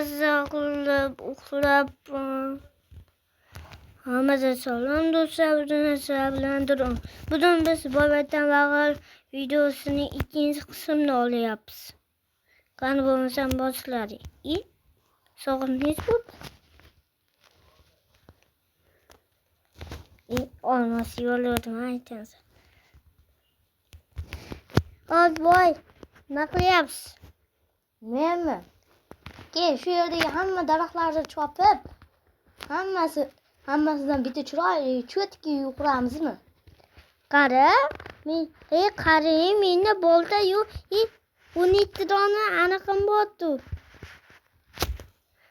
Mazza qilib uxlab hammaga salom do'stlar, bilan bugun biz Boyvatan Vag'al videosining ikkinchi qismini olyapmiz. Qani bo'lmasam boshladik. Sog'ingiz bo'ldi. Olmos yo'lladim aytasiz. Voy, nima qilyapsiz? Menmi? Keyin shu yerdagi hamma daraxtlarni chopib, hammasidan bitta chiroyli cho'tki yuqramizmi? Qarang, menda bolta yo'q. 12 dona anaqam bor-ku.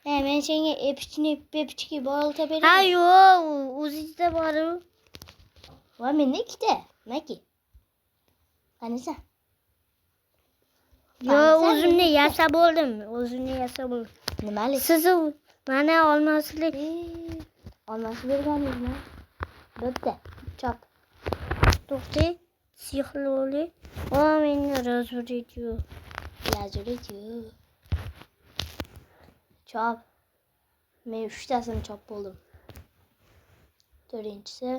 Men senga epichki bolta beraman. Ha, yo'q, o'zingizda bor-ku. Va menda ikkita. Naki? Qanisa? Yo'q, o'zimni yasab bo'ldim. Nimali? Siz mana olmaslik. Olmos berganingizmi? Bitta. Chop. To'xta, sihli. Meni razvorit yo'q. Chop. Men 3tasini chop bo'ldim. 4-inchisi.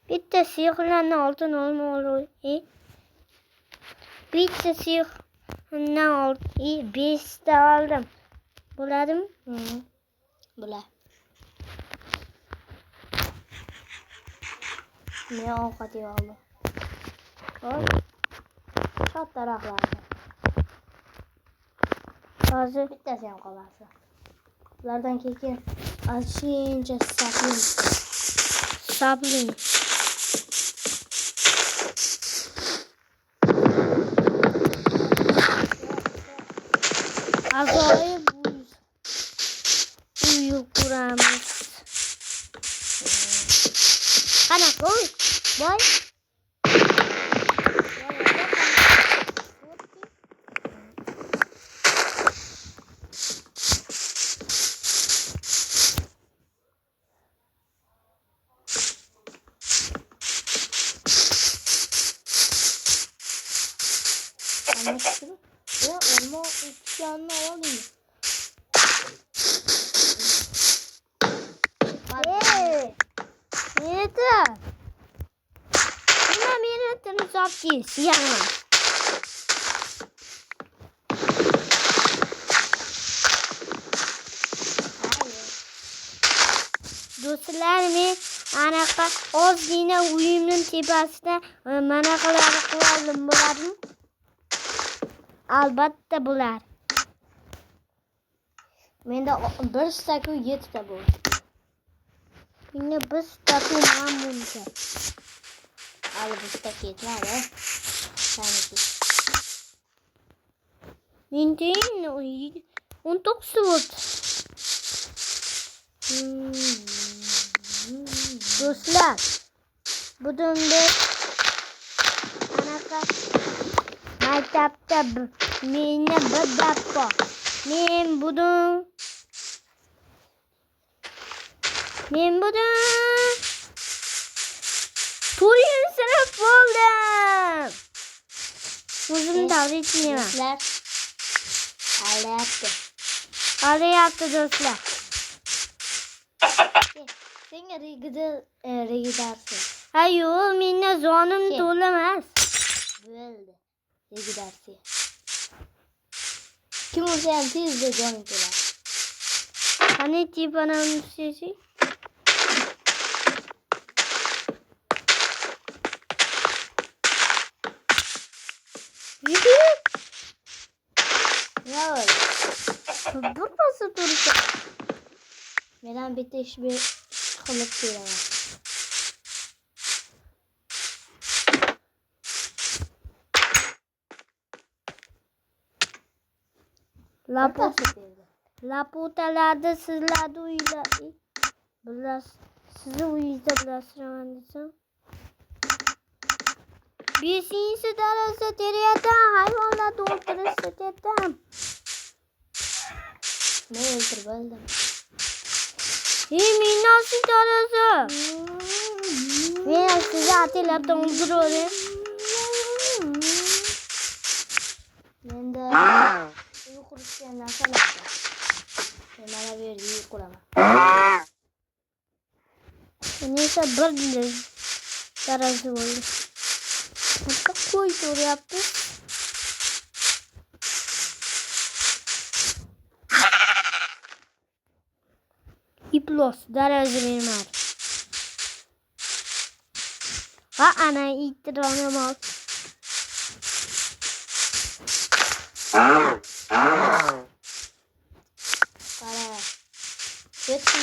Bitta sihlarni oltin olma ol. Bitta sihni 5 ta oldim. Bo'ladimi? Bo'la. Men ovqat oldim. Hop. Chop daraxtlarni. Hozir bittasi ham qoladi. Ulardan keyin ashincha sapling. Azoyi uy quramiz. Qana qo'y, boy. Olma ikkiyanını alayım. Yeter. Buna minutunu zapti siyana. Do'stlar, men anaqa ozgina uyimning tepasida mana qilib qo'ydim, bo'ladimi? Albatta bo'lar. Menda 1 staku 7 ta bor. Menda 1 staku mamnuncha. Al 1 stak yetmadi. Saniki. Menda 19 bo'ldi. Do'stlar, bugun biz anaqa maktabda meni bir dars bor. Men bugun 4 sinf bo'ldim. O'zim davritmayman. Alayapti do'stlar. Senga regi darsi. Ha, yo'q, menda zonim to'lamas. Bo'ldi. Regi darsi. Kim olsa ham tezda joning to'ladi. Qani tepanamni tushirchi? Yo'q. Durmasa tursa. Men ham bitta ish qilib beraman. Laputalarda sizlarni uylar. Sizni uyingizda bilasizman desam. 5-darasa teriyatan hayvonlarni o'ldirishni dedim. Men o'ldirib oldim. Minasi darasa. Men sizni atelabdan o'ldiraman. Menda uyqu qurishga narsalar bor. Mana bu yerga uy quraman. Buni esa bir daraja bo'ldi. Hatto qo'y so'rayapti. Iplos daraja bermadi. Ha ana ittironi bor. Qara. Ketdi.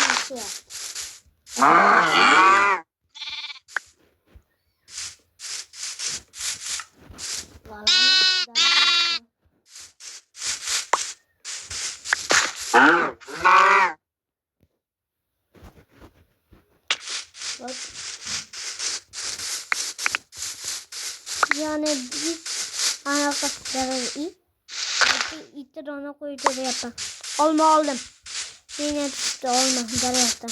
Bak. Yani bir anaqa daraja ittironi qo'yib so'rayapman. Olma oldim. Yine tuttu olma daryoqdan.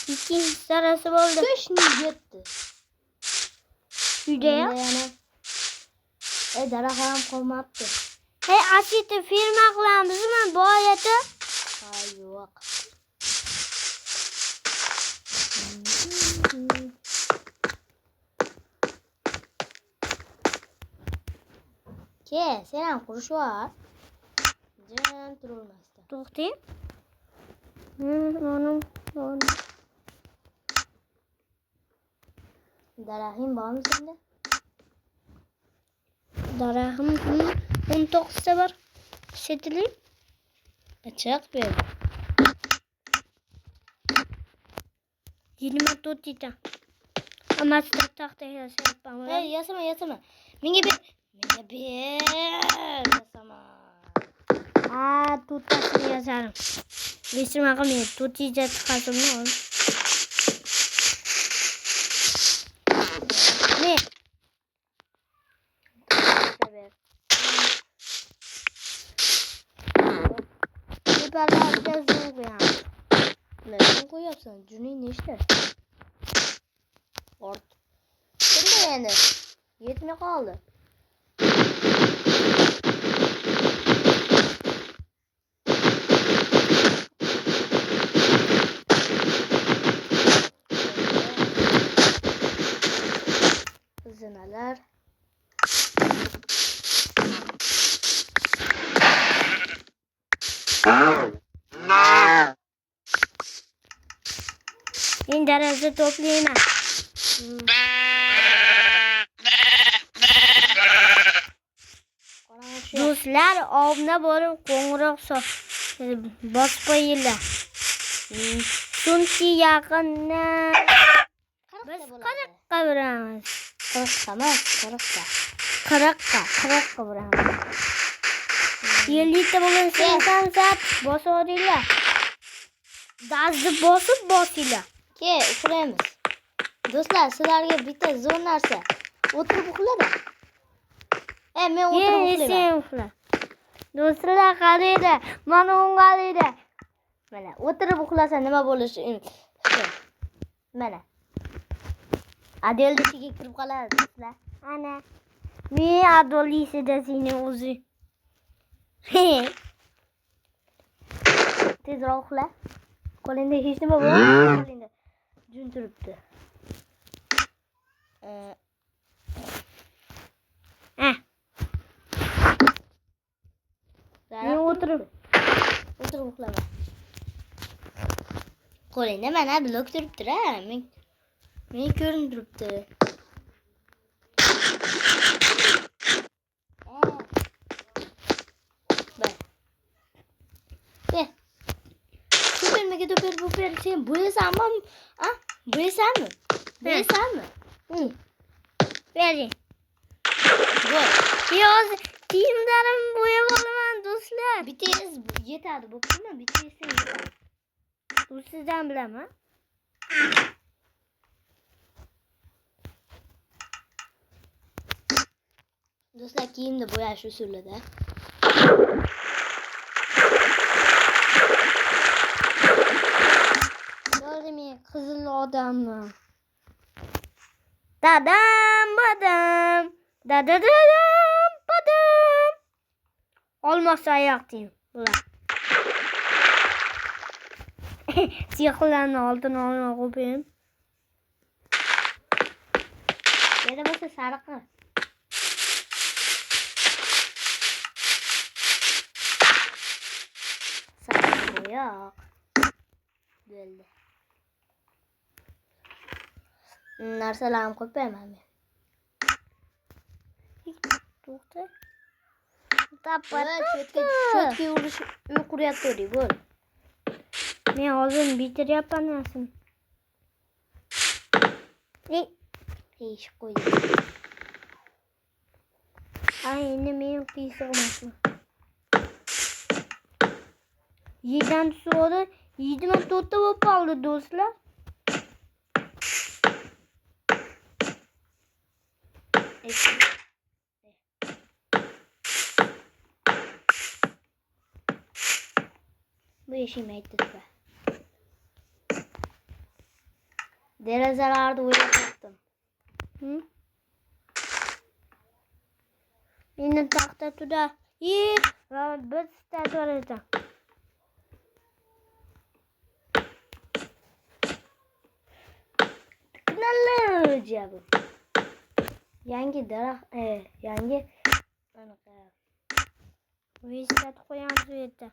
İkinci sarası oldu. Kışni yetti. Uyda ya. Dara ham qolmabdi. Hey Asita firma qilamizmi bu oyati? Ha yo'q. Ke, sen ham qurish var. Jam turolmasdi. To'xtang. Onu. Darahim bormi senda? Darahim 19 ta bor. Setiling. Açıq ber. 24 ta. Ama taxta yasayapman. Hey, yasama. Menga ber. Yasama. Tuttasini yazarım. Resim qilmaydi. Tutija chiqasimni ol. Ne? Ber. Tepalarga zoom qo'yamiz. Neden koyuyorsun? Cüneyt ne işler? Ort. Şimdi yani. Yetme kaldı. Zınalar. Men daraja to'playman. Do'stlar, obuna bo'lib qo'ng'iroq bosib qo'yinglar. Chunki yaqinda biz 40 ga boramiz. 40 emas, 40 ta. 40 ga boramiz. 50 ta bo'lsa bosaveringlar. Dazni bosinglar. Ke, uxlaymiz. Do'stlar, sizlarga bitta zo'r narsa. O'tirib uxlayman. Men o'tirib uxlayman. Do'stlar, qaranglar. Mana o'ng'alaydi. Mana, o'tirib uxlasa nima bo'lishi? Mana. Adelni ichiga kirib qoladi, do'stlar. Ana. Men adolisida seni o'zi. Tezroq uxla. Qo'lingda hech nima bo'lmaydi. Qo'lingda jun turibdi. Men o'tirib uxlama. Qo'lingda mana blok turibdi-da. Men ko'rinib turibdi. Super sen bo'yasanmi? Bo'yasanmi? bering. Yoz kiyimlarim bo'yab olaman do'stlar. Bittangiz yetadi, bo'ptimi? Bittangiz yetadi. Bu sizdan bilaman. Do'stlar, kiyimni bo'yash usulida. Gördüm ya kızıl odamı. Dadam badam. Dadadadam badam. Olmazsa ayak diyeyim. Bular. Siyahların altına alma kopayım. Ya da bo'lsa sariqni. Sariq yo'q. Bo'ldi. Narsalarni qo'yib qo'yaman men. To'xta. Cho'tga urish uy quryapti bo'l. Men hozir bitiryapman narsani. Ish qo'ydim. Ay endi men qiysirmasman. Yedan so'ra 24 bo'lib qoldi do'stlar. Bu yeshimaydi do'stlar. Derazalarni o'ylab topdim. Meni taxta tuda. Va biz taxta. Knalloja bu. Yangi daraxt, yangi anaqa. Vesat qo'yamiz bu yerda.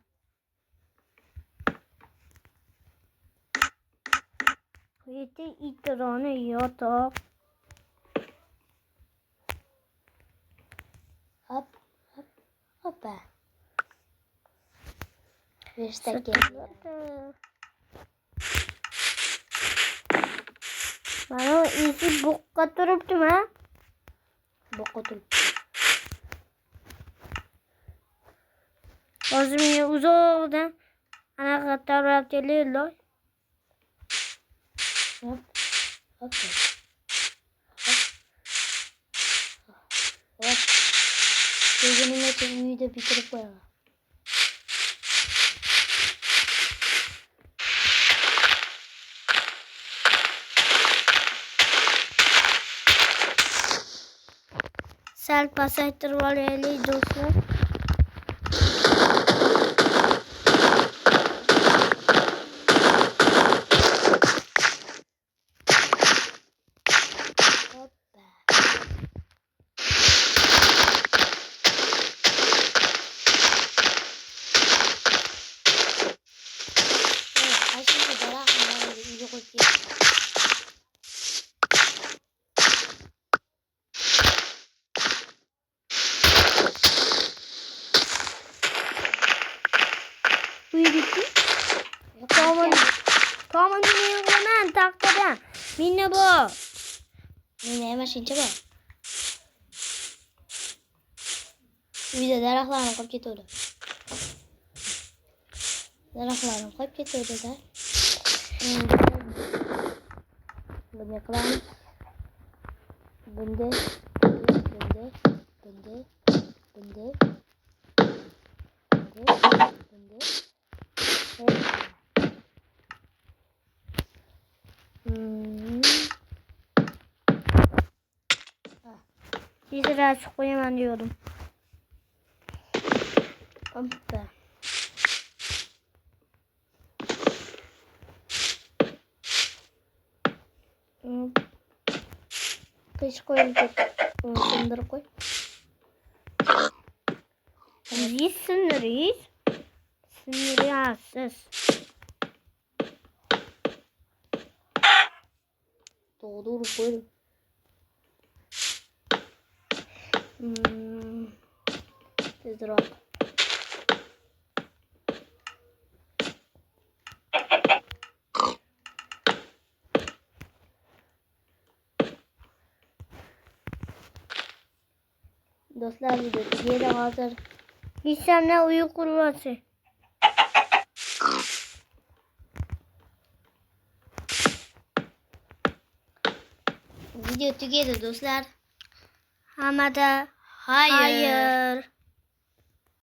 Bu yerda itironi yotoq. Hop, hop, hoppa. Verstaki. Mana esi buqqa turibdimi? Boqqa turibdi. Hozir men uzoqdan anaqa tarab keladi. Hop, hop. Hop. Ko'zimni ochib uyda bitirib qo'yaman. Sal pasaytirib olaylik do'stlar. Hoppa. Aslında daraxtlarni uyga qo'yib ketdim. Uyduki. To'g'ri men qilaman taxtadan. Meni bu. Meni ham shuncha bor. Uyda daraxtlarni qo'yib ketdim. Daraxtlarni qo'yib ketdim-da. Bunday qilamiz. Bunday. Biraz koyamam diyordum. Hoppa. Kış koyulacak. Sındır koy. Biz sınırıyız. Sınırıyasız. Doğru koy. Tezrak. Do'stlar, videoda hozir Lissemle uyku kurması. video tugadi do'stlar. Hamada Hayır.